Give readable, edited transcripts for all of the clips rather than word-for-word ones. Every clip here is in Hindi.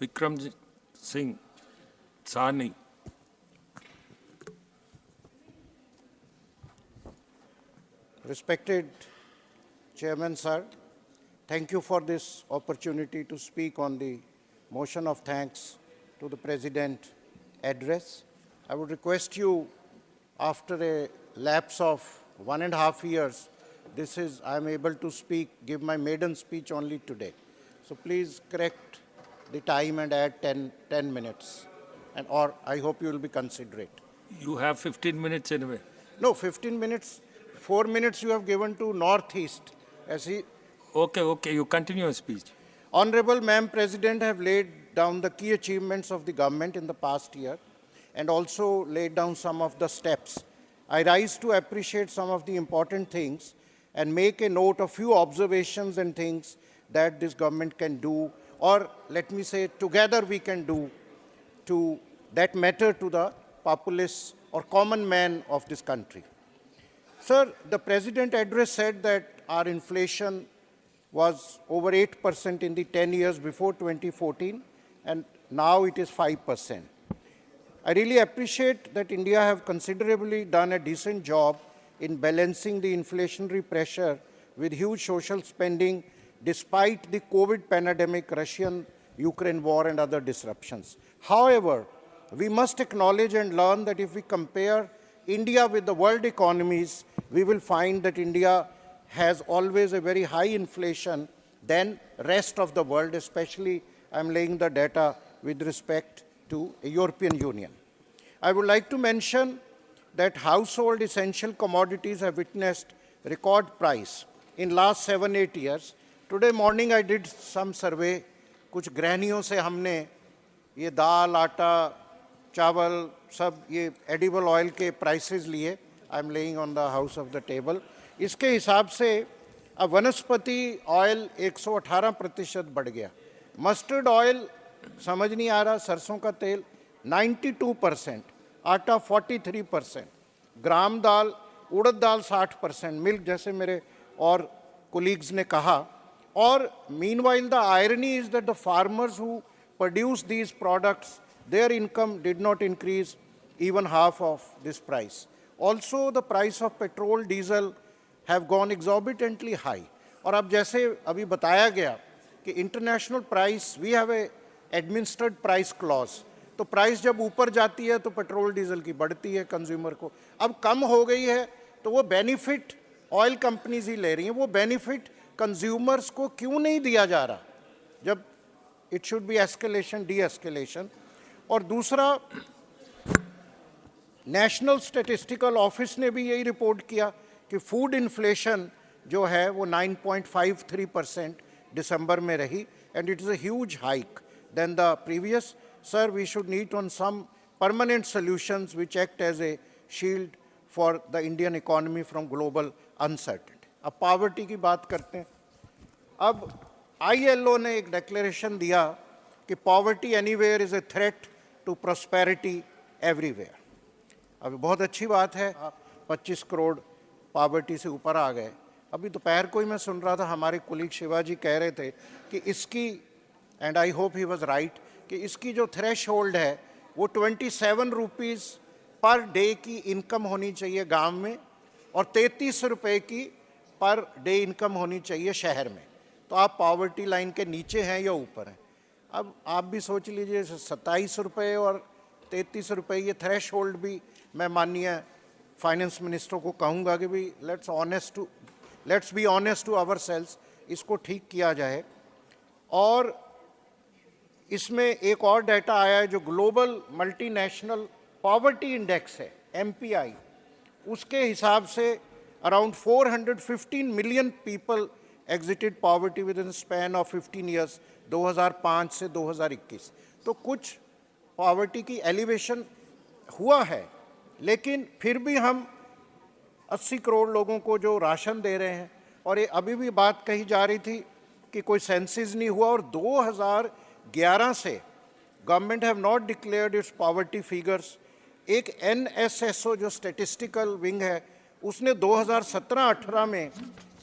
Vikram Singh Sahni. Respected Chairman Sir, thank you for this opportunity to speak on the motion of thanks to the President address. I would request you, after a lapse of 1.5 years, I am able to give my maiden speech only today. So please correct the time and add 10 minutes. Or I hope you will be considerate. You have 15 minutes anyway. No, 15 minutes. 4 minutes you have given to Northeast. Okay, you continue your speech. Honorable Madam President have laid down the key achievements of the government in the past year and also laid down some of the steps. I rise to appreciate some of the important things and make a note of few observations and things that this government can do, or let me say together we can do that matter to the populace or common man of this country. Sir, the President address said that our inflation was over 8% in the 10 years before 2014, and now it is 5%. I really appreciate that India have considerably done a decent job in balancing the inflationary pressure with huge social spending despite the COVID pandemic, Russian-Ukraine war and other disruptions. However, we must acknowledge and learn that if we compare India with the world economies, we will find that India has always a very high inflation than rest of the world, especially I'm laying the data with respect to the European Union. I would like to mention that household essential commodities have witnessed record price in last 7-8 years. Today morning I did some survey. कुछ गृहिणियों से हमने ये दाल, आटा, चावल, सब ये edible oil के prices लिए. I'm laying on the house of the table. इसके हिसाब से अब वनस्पति ऑयल 118% बढ़ गया. मस्टर्ड ऑयल समझ नहीं आ रहा, सरसों का तेल 92%, आटा 43%, ग्राम दाल, उड़द दाल 60%, मिल्क जैसे मेरे और colleagues ने कहा. और meanwhile the irony is that the farmers who produce these products, their income did not increase even half of this price. Also the price of petrol, diesel have gone exorbitantly high. और अब जैसे अभी बताया गया कि international price, we have a administered price clause. तो प्राइस जब ऊपर जाती है तो पेट्रोल डीजल की बढ़ती है कंज्यूमर को. अब कम हो गई है तो वो बेनिफिट ऑयल कंपनीज ही ले रही हैं. वो बेनिफिट कंज्यूमर्स को क्यों नहीं दिया जा रहा जब it should be escalation, D escalation. और दूसरा, नेशनल स्टैटिस्टिकल ऑफिस ने भी यही रिपोर्ट किया कि फूड इन्फ्लेशन जो है वो 9.53% दिसंबर में रही, and it is a huge hike then the previous. Sir, we should need on some permanent solutions which act as a shield for the Indian economy from global uncertainty. अब पॉवर्टी की बात करते हैं. अब ILO ने एक डिक्लेरेशन दिया कि poverty anywhere is a threat to prosperity everywhere. अभी बहुत अच्छी बात है, 25 करोड़ पॉवर्टी से ऊपर आ गए. अभी दोपहर को ही मैं सुन रहा था, हमारे कुलीग शिवाजी कह रहे थे कि इसकी, and I hope he was right, कि इसकी जो थ्रेश होल्ड है वो 27 रुपीज़ पर डे की इनकम होनी चाहिए गांव में और 33 रुपये की पर डे इनकम होनी चाहिए शहर में. तो आप पॉवर्टी लाइन के नीचे हैं या ऊपर हैं. अब आप भी सोच लीजिए, 27 रुपये और 33 रुपये ये थ्रेश होल्ड भी मैं माननीय फाइनेंस मिनिस्टर को कहूँगा कि भाई let's be honest to our selves, इसको ठीक किया जाए. और इसमें एक और डाटा आया है जो ग्लोबल मल्टीनेशनल पॉवर्टी इंडेक्स है, MPI, उसके हिसाब से around 415 million people exerted poverty with in span of 15 years, 2005 से 2021. तो कुछ पॉवर्टी की एलिवेशन हुआ है, लेकिन फिर भी हम 80 करोड़ लोगों को जो राशन दे रहे हैं. और ये अभी भी बात कही जा रही थी कि कोई सेंसिस नहीं हुआ, और 2011 से government have not declared it's poverty figures. एक NSSO जो स्टैटिस्टिकल विंग है, उसने 2017-18 में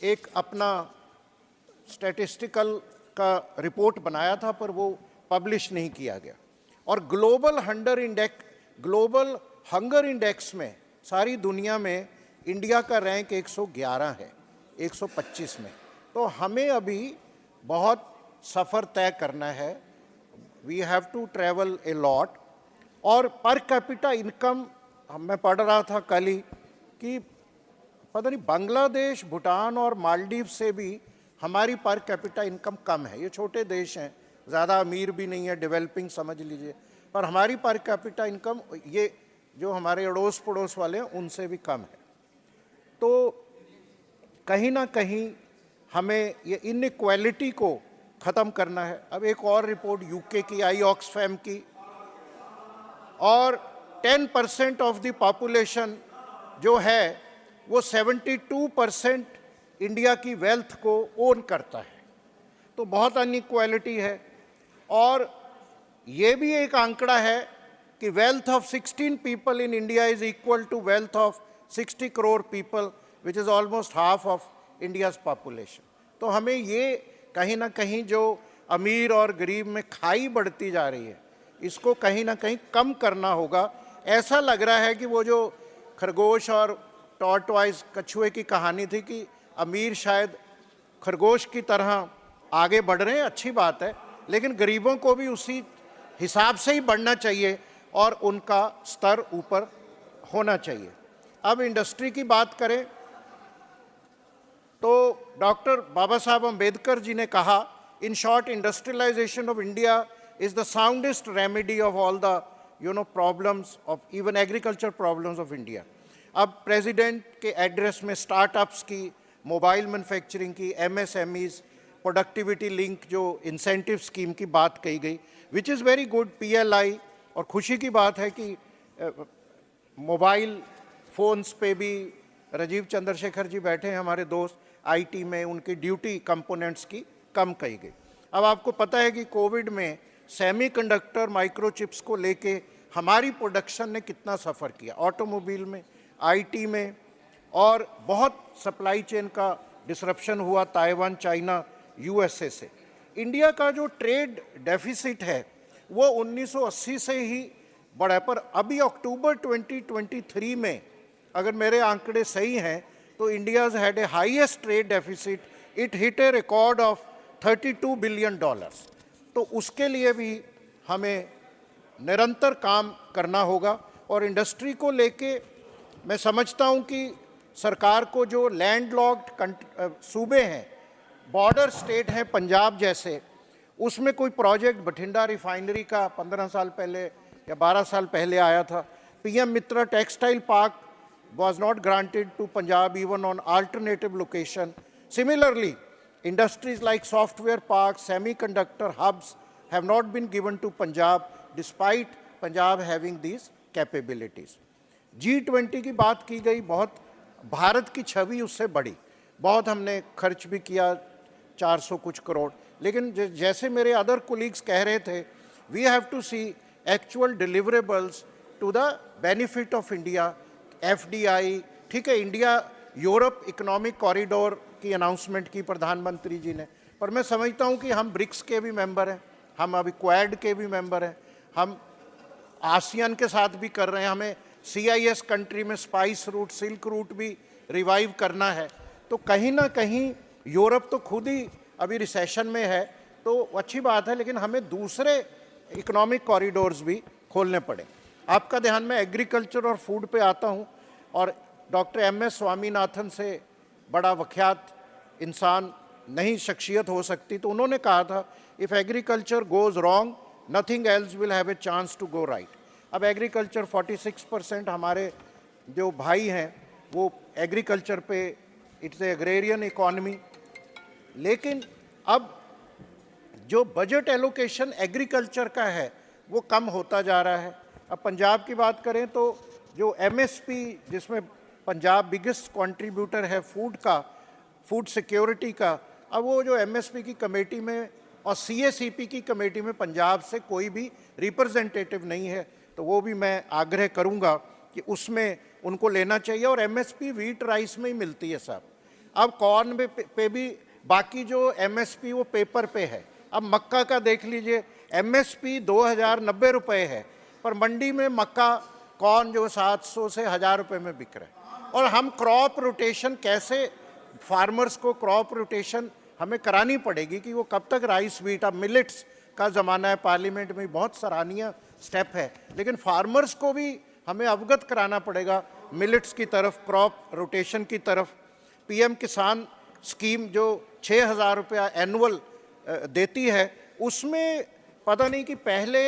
एक अपना स्टैटिस्टिकल का रिपोर्ट बनाया था, पर वो पब्लिश नहीं किया गया। और ग्लोबल हंगर इंडेक्स में सारी दुनिया में इंडिया का रैंक 111 है 125 में। तो हमें अभी बहुत सफ़र तय करना है। We have to travel a lot. और पर कैपिटा इनकम मैं पढ़ रहा था कल ही कि पता नहीं बांग्लादेश, भूटान और मालदीव से भी हमारी पर कैपिटा इनकम कम है। ये छोटे देश हैं, ज़्यादा अमीर भी नहीं है, डेवलपिंग समझ लीजिए, पर हमारी पर कैपिटा इनकम ये जो हमारे अड़ोस पड़ोस वाले हैं उनसे भी कम है। तो कहीं ना कहीं हमें ये इनइक्वालिटी को ख़त्म करना है। अब एक और रिपोर्ट यूके की आई, ऑक्सफैम की, और 10% ऑफ द पॉपुलेशन जो है वो 72% इंडिया की वेल्थ को ओन करता है। तो बहुत अनइक्वालिटी है। और ये भी एक आंकड़ा है कि wealth of 16 people in India is equal to wealth of 60 crore people, which is almost half of India's population. तो हमें ये कहीं ना कहीं जो अमीर और गरीब में खाई बढ़ती जा रही है, इसको कहीं ना कहीं कम करना होगा। ऐसा लग रहा है कि वो जो खरगोश और टॉर्टवाइज कछुए की कहानी थी कि अमीर शायद खरगोश की तरह आगे बढ़ रहे हैं, अच्छी बात है, लेकिन गरीबों को भी उसी हिसाब से ही बढ़ना चाहिए और उनका स्तर ऊपर होना चाहिए। अब इंडस्ट्री की बात करें तो डॉक्टर बाबा साहब अम्बेडकर जी ने कहा, in short industrialisation of India is the soundest remedy of all the problems of even agriculture problems of India. अब प्रेसिडेंट के एड्रेस में स्टार्टअप्स की, मोबाइल मैन्युफैक्चरिंग की, एमएसएमईज, प्रोडक्टिविटी लिंक जो इंसेंटिव स्कीम की बात कही गई, which is very good, PLI. और खुशी की बात है कि मोबाइल फ़ोन्स पे भी राजीव चंद्रशेखर जी बैठे हैं हमारे दोस्त, आईटी में उनकी ड्यूटी कंपोनेंट्स की कम कही गई। अब आपको पता है कि कोविड में सेमीकंडक्टर माइक्रोचिप्स को लेके हमारी प्रोडक्शन ने कितना सफ़र किया, ऑटोमोबाइल में, आईटी में, और बहुत सप्लाई चेन का डिसरप्शन हुआ ताइवान, चाइना, यूएसए से। इंडिया का जो ट्रेड डेफिसिट है वो 1980 से ही बढ़ा है, पर अभी अक्टूबर 2023 में अगर मेरे आंकड़े सही हैं तो India's had a highest trade deficit, it hit A record of $32 billion. तो उसके लिए भी हमें निरंतर काम करना होगा। और इंडस्ट्री को लेके मैं समझता हूं कि सरकार को जो लैंडलॉक्ड सूबे हैं, बॉर्डर स्टेट हैं पंजाब जैसे, उसमें कोई प्रोजेक्ट बठिंडा रिफाइनरी का 15 साल पहले या 12 साल पहले आया था, PM Mitra textile park was not granted to Punjab even on alternative location. Similarly, industries like software parks, semiconductor hubs have not been given to Punjab despite Punjab having these capabilities. G20 की बात की गई, बहुत भारत की छवि उससे बढ़ी, बहुत हमने खर्च भी किया 400 कुछ करोड़, लेकिन जैसे मेरे अदर कोलीग्स कह रहे थे, we have to see actual deliverables to the benefit of India. FDI, ठीक है, इंडिया यूरोप इकोनॉमिक कॉरिडोर की अनाउंसमेंट की प्रधानमंत्री जी ने, पर मैं समझता हूं कि हम ब्रिक्स के भी मेंबर हैं, हम अभी क्वाड के भी मेंबर हैं, हम आसियान के साथ भी कर रहे हैं, हमें सीआईएस कंट्री में स्पाइस रूट, सिल्क रूट भी रिवाइव करना है। तो कहीं ना कहीं यूरोप तो खुद ही अभी रिसेशन में है, तो अच्छी बात है, लेकिन हमें दूसरे इकोनॉमिक कॉरिडोर्स भी खोलने पड़े। आपका ध्यान मैं एग्रीकल्चर और फूड पे आता हूँ, और डॉक्टर एम.एस. स्वामीनाथन से बड़ा विख्यात इंसान नहीं शख्सियत हो सकती, तो उन्होंने कहा था, if agriculture goes wrong nothing else will have a chance to go right. अब एग्रीकल्चर 46% हमारे जो भाई हैं वो एग्रीकल्चर पे, इट्स ए एग्रेरियन इकॉनमी, लेकिन अब जो बजट एलोकेशन एग्रीकल्चर का है वो कम होता जा रहा है। अब पंजाब की बात करें तो जो एमएसपी, जिसमें पंजाब बिगेस्ट कंट्रीब्यूटर है फूड का, फूड सिक्योरिटी का, अब वो जो एमएसपी की कमेटी में और सीएसीपी की कमेटी में पंजाब से कोई भी रिप्रेजेंटेटिव नहीं है, तो वो भी मैं आग्रह करूंगा कि उसमें उनको लेना चाहिए। और एमएसपी वीट राइस में ही मिलती है साहब, अब कॉर्न पे भी बाकी जो एमएसपी वो पेपर पे है। अब मक्का का देख लीजिए, MSP 2090 रुपये है, पर मंडी में मक्का कॉर्न जो 700 से 1000 रुपये में बिक रहा है। और हम क्रॉप रोटेशन कैसे, फार्मर्स को क्रॉप रोटेशन हमें करानी पड़ेगी कि वो कब तक राइस व्हीट, अब मिलेट्स का ज़माना है, पार्लियामेंट में बहुत सराहनीय स्टेप है, लेकिन फार्मर्स को भी हमें अवगत कराना पड़ेगा मिलेट्स की तरफ, क्रॉप रोटेशन की तरफ। PM किसान स्कीम जो 6000 रुपया एनुअल देती है, उसमें पता नहीं कि पहले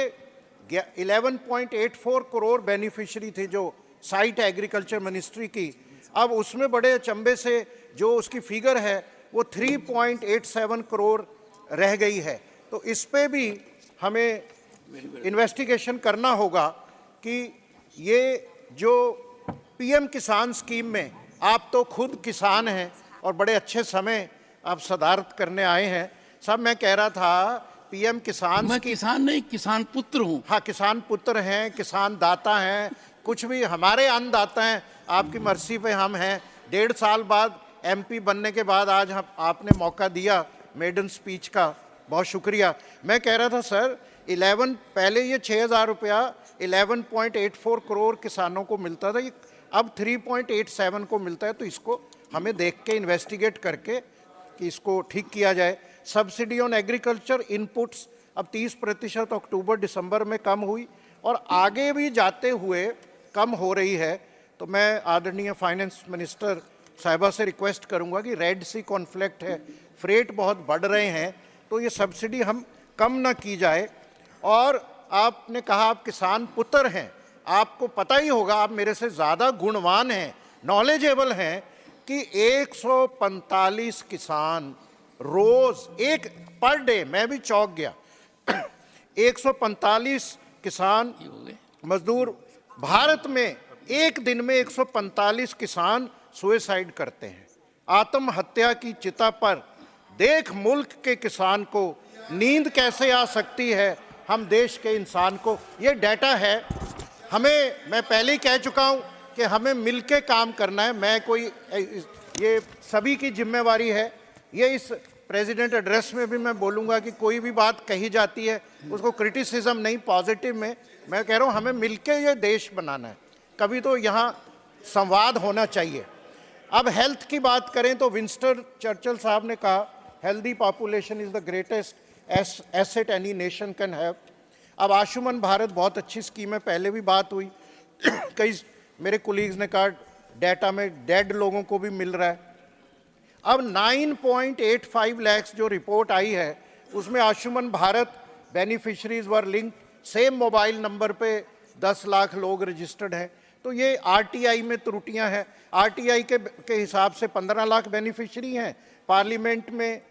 11.84 करोड़ बेनिफिशियरी थे जो साइट एग्रीकल्चर मिनिस्ट्री की, अब उसमें बड़े अचंभे से जो उसकी फिगर है वो 3.87 करोड़ रह गई है। तो इस पे भी हमें इन्वेस्टिगेशन करना होगा कि ये जो PM किसान स्कीम में, आप तो खुद किसान हैं और बड़े अच्छे समय आप सदारत करने आए हैं साहब, मैं कह रहा था PM किसान, मैं किसान नहीं, किसान पुत्र हूँ। हाँ, किसान पुत्र हैं, किसान दाता हैं, कुछ भी हमारे अन्नदाता हैं, आपकी मर्जी पे हम हैं। 1.5 साल बाद MP बनने के बाद आज हम आपने मौका दिया मेडन स्पीच का, बहुत शुक्रिया। मैं कह रहा था सर, 11 पहले ये 6000 रुपया 11.84 करोड़ किसानों को मिलता था, ये अब 3.87 को मिलता है। तो इसको हमें देख के इन्वेस्टिगेट करके कि इसको ठीक किया जाए। सब्सिडी ऑन एग्रीकल्चर इनपुट्स अब 30% अक्टूबर दिसंबर में कम हुई और आगे भी जाते हुए कम हो रही है। तो मैं आदरणीय फाइनेंस मिनिस्टर साहिबा से रिक्वेस्ट करूंगा कि रेड सी कॉन्फ्लिक्ट है, फ्रेट बहुत बढ़ रहे हैं, तो ये सब्सिडी हम कम ना की जाए। और आपने कहा आप किसान पुत्र हैं, आपको पता ही होगा, आप मेरे से ज़्यादा गुणवान हैं, नॉलेजेबल हैं कि 145 किसान रोज, एक पर डे, मैं भी चौंक गया, 145 किसान मजदूर भारत में एक दिन में 145 किसान सुसाइड करते हैं। आत्महत्या की चिता पर देख मुल्क के किसान को नींद कैसे आ सकती है, हम देश के इंसान को, ये डाटा है। हमें, मैं पहले ही कह चुका हूं कि हमें मिलके काम करना है। मैं कोई, ये सभी की जिम्मेवारी है। ये इस प्रेसिडेंट एड्रेस में भी मैं बोलूँगा कि कोई भी बात कही जाती है उसको क्रिटिसिज्म नहीं, पॉजिटिव में मैं कह रहा हूँ हमें मिलके ये देश बनाना है। कभी तो यहाँ संवाद होना चाहिए। अब हेल्थ की बात करें तो विंस्टन चर्चिल साहब ने कहा healthy population is the greatest asset any nation can have. अब आयुष्मान भारत बहुत अच्छी स्कीम है, पहले भी बात हुई, कई मेरे कोलीग्स ने कहा डाटा में डेड लोगों को भी मिल रहा है। अब 9.85 लाख जो रिपोर्ट आई है उसमें आयुष्मान भारत बेनिफिशरीज वर लिंक, सेम मोबाइल नंबर पे 10 लाख लोग रजिस्टर्ड हैं। तो ये RTI में त्रुटियां हैं। RTI के हिसाब से 15 लाख बेनिफिशरी हैं, पार्लियामेंट में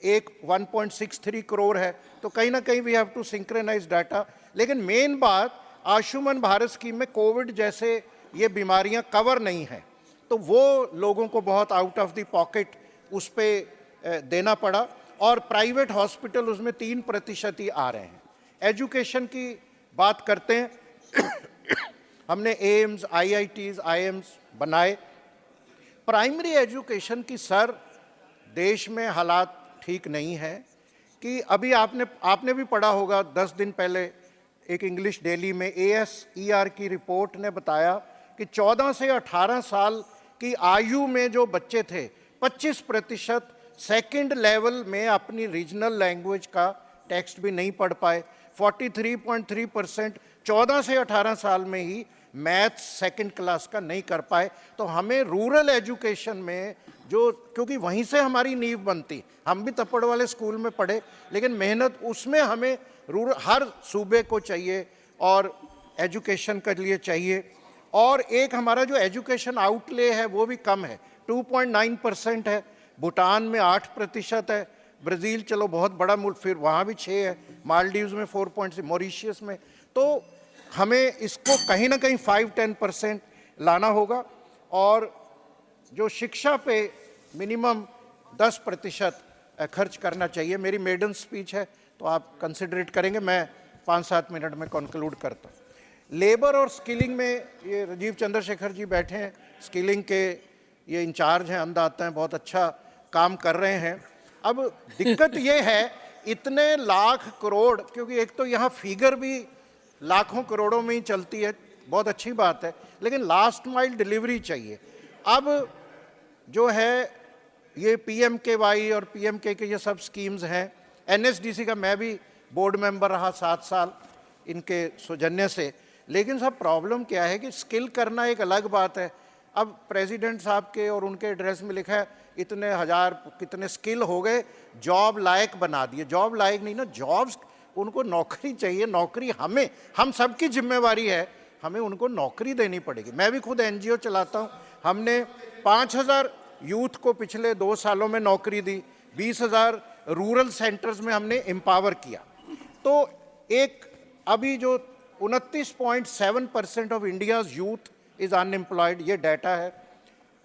1.63 करोड़ है। तो कहीं ना कहीं we have to synchronise data. लेकिन मेन बात, आयुष्मान भारत स्कीम में कोविड जैसे ये बीमारियां कवर नहीं हैं, तो वो लोगों को बहुत आउट ऑफ द पॉकेट उस पर देना पड़ा। और प्राइवेट हॉस्पिटल उसमें 3% ही आ रहे हैं। एजुकेशन की बात करते हैं, हमने एम्स, IITs, IIMs बनाए। प्राइमरी एजुकेशन की सर देश में हालात ठीक नहीं है कि अभी आपने भी पढ़ा होगा, 10 दिन पहले एक इंग्लिश डेली में ASER की रिपोर्ट ने बताया कि 14 से 18 साल की आयु में जो बच्चे थे 25% सेकंड लेवल में अपनी रीजनल लैंग्वेज का टेक्स्ट भी नहीं पढ़ पाए। 43.3% 14 से 18 साल में ही मैथ्स सेकंड क्लास का नहीं कर पाए। तो हमें रूरल एजुकेशन में जो, क्योंकि वहीं से हमारी नींव बनती, हम भी तपड़ वाले स्कूल में पढ़े, लेकिन मेहनत उसमें हमें रूरल हर सूबे को चाहिए और एजुकेशन के लिए चाहिए। और एक हमारा जो एजुकेशन आउटले है वो भी कम है, 2.9% है। भूटान में 8% है, ब्राज़ील चलो बहुत बड़ा मुल्क, फिर वहाँ भी 6 है, मालदीव्स में 4.6, मॉरिशियस में। तो हमें इसको कहीं ना कहीं 5-10% लाना होगा। और जो शिक्षा पे मिनिमम 10% खर्च करना चाहिए। मेरी मेडन स्पीच है तो आप कंसिडरेट करेंगे, मैं 5-7 मिनट में कंक्लूड करता हूँ। लेबर और स्किलिंग में ये राजीव चंद्रशेखर जी बैठे हैं, स्किलिंग के ये इंचार्ज हैं, अन्नदाता हैं, बहुत अच्छा काम कर रहे हैं। अब दिक्कत ये है इतने लाख करोड़, क्योंकि एक तो यहाँ फिगर भी लाखों करोड़ों में ही चलती है, बहुत अच्छी बात है, लेकिन लास्ट माइल डिलीवरी चाहिए। अब जो है ये PMKY और PMK के ये सब स्कीम्स हैं। NSDC का मैं भी बोर्ड मेंबर रहा 7 साल इनके सौजन्य से। लेकिन सब प्रॉब्लम क्या है कि स्किल करना एक अलग बात है। अब प्रेसिडेंट साहब के और उनके एड्रेस में लिखा है इतने हजार कितने स्किल हो गए, जॉब लायक बना दिए। जॉब लायक नहीं ना, जॉब्स, उनको नौकरी चाहिए। नौकरी हमें, हम सबकी जिम्मेवारी है, हमें उनको नौकरी देनी पड़ेगी। मैं भी खुद NGO चलाता हूँ। हमने 5000 यूथ को पिछले 2 सालों में नौकरी दी, 20,000 रूरल सेंटर्स में हमने एम्पावर किया। तो एक अभी जो 29.7% of India's youth is unemployed, ये डाटा है।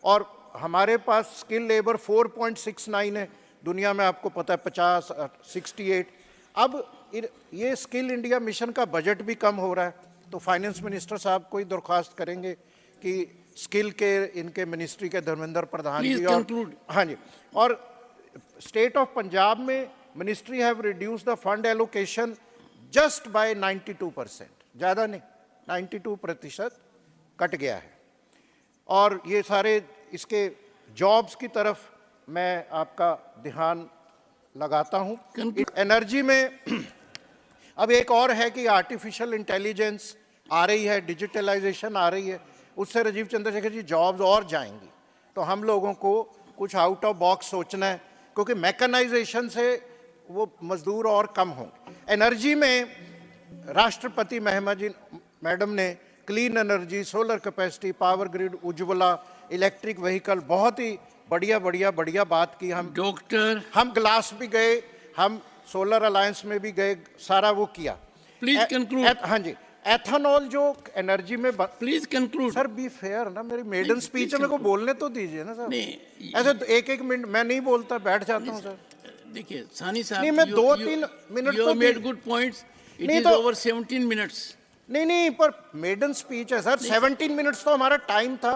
और हमारे पास स्किल लेबर 4.69 है, दुनिया में आपको पता है 50, 68। अब ये स्किल इंडिया मिशन का बजट भी कम हो रहा है, तो फाइनेंस मिनिस्टर साहब को ही दरख्वास्त करेंगे कि स्किल के इनके मिनिस्ट्री के धर्मेंद्र प्रधान जी और हाँ जी, और स्टेट ऑफ पंजाब में ministry have reduce the fund allocation just by 92%, ज़्यादा नहीं, 92% कट गया है। और ये सारे इसके जॉब्स की तरफ मैं आपका ध्यान लगाता हूँ। एनर्जी में अब एक और है कि आर्टिफिशियल इंटेलिजेंस आ रही है, डिजिटलाइजेशन आ रही है, उससे राजीव चंद्रशेखर जी जॉब्स और जाएंगी। तो हम लोगों को कुछ आउट ऑफ बॉक्स सोचना है, क्योंकि मैकेनाइजेशन से वो मजदूर और कम होंगे। एनर्जी में राष्ट्रपति मैडम ने clean energy, solar capacity, power grid, Ujjwala, electric vehicle, बहुत ही बढ़िया बात की। हम ग्लास भी गए, हम सोलर अलायंस में भी गए, सारा वो किया। Please conclude. हाँ जी, एथेनॉल जो एनर्जी में please conclude sir, be fair ना, मेरी मेडन स्पीच है, मेरे को बोलने तो दीजिए ना सर। नहीं, ऐसे तो एक मिनट मैं नहीं बोलता, बैठ जाता हूँ सर। देखिए सानी साहब, नहीं, मैं 2-3 मिनट तो made good points. It is over 17 minutes. नहीं, पर मेडन स्पीच है सर, 17 मिनट्स तो हमारा टाइम था।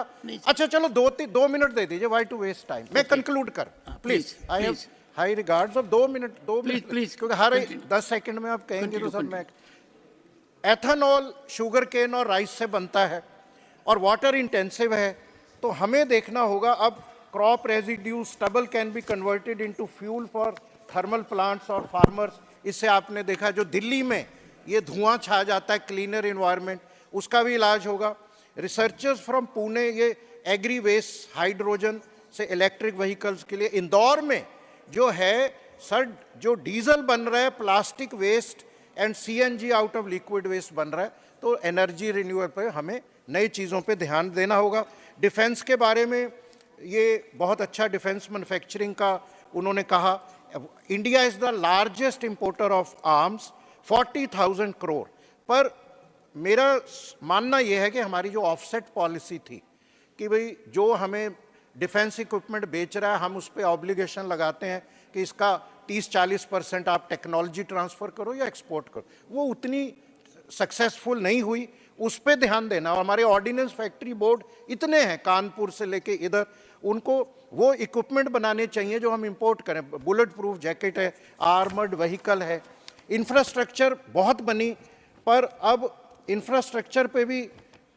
अच्छा चलो 2 मिनट दे दीजिए, वाई टू वेस्ट टाइम। मैं कंक्लूड कर, please, I have high regards. अब 2 मिनट प्लीज, क्योंकि हर 10 सेकंड में आप कहेंगे तो सर मैं। एथेनॉल शुगर केन और राइस से बनता है और वाटर इंटेंसिव है, तो हमें देखना होगा अब crop residue stubble can be converted into fuel for thermal plants और फार्मर्स। इससे आपने देखा जो दिल्ली में ये धुआं छा जाता है, क्लीनर इन्वायरमेंट, उसका भी इलाज होगा। रिसर्चर्स फ्रॉम पुणे ये एग्री वेस्ट हाइड्रोजन से इलेक्ट्रिक व्हीकल्स के लिए। इंदौर में जो है सर, जो डीजल बन रहा है plastic waste and CNG out of liquid waste बन रहा है। तो एनर्जी रिन्यूअल पे हमें नई चीज़ों पे ध्यान देना होगा। डिफेंस के बारे में ये बहुत अच्छा डिफेंस मैन्युफैक्चरिंग का उन्होंने कहा। India is the largest importer of arms, 40,000 crore. पर मेरा मानना यह है कि हमारी जो ऑफसेट पॉलिसी थी कि भाई जो हमें डिफेंस इक्विपमेंट बेच रहा है, हम उस पर ऑब्लिगेशन लगाते हैं कि इसका 30-40% आप टेक्नोलॉजी ट्रांसफ़र करो या एक्सपोर्ट करो, वो उतनी सक्सेसफुल नहीं हुई। उस पर ध्यान देना। और हमारे ऑर्डिनेंस फैक्ट्री बोर्ड इतने हैं, कानपुर से लेके इधर, उनको वो इक्विपमेंट बनाने चाहिए जो हम इंपोर्ट करें। बुलेट प्रूफ जैकेट है, आर्मर्ड व्हीकल है, इंफ्रास्ट्रक्चर बहुत बनी, पर अब इंफ्रास्ट्रक्चर पे भी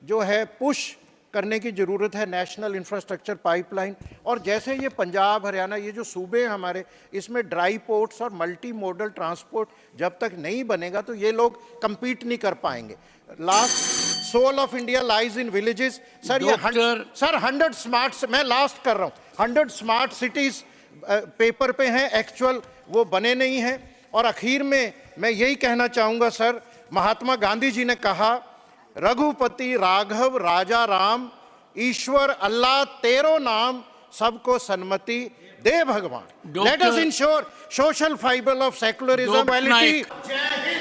जो है पुश करने की ज़रूरत है, नेशनल इंफ्रास्ट्रक्चर पाइपलाइन। और जैसे ये पंजाब, हरियाणा, ये जो सूबे हैं हमारे, इसमें ड्राई पोर्ट्स और मल्टी मोडल ट्रांसपोर्ट जब तक नहीं बनेगा तो ये लोग compete नहीं कर पाएंगे। Last soul of India lies in villages. Sir ये 100 स्मार्ट, मैं लास्ट कर रहा हूँ, 100 स्मार्ट सिटीज़ पेपर पे हैं, एक्चुअल वो बने नहीं हैं। और आखिर में मैं यही कहना चाहूँगा सर, महात्मा गांधी जी ने कहा, रघुपति राघव राजा राम, ईश्वर अल्लाह तेरो नाम, सबको सन्मति दे भगवान। Let us ensure social fibre of secularism. जय हिंद।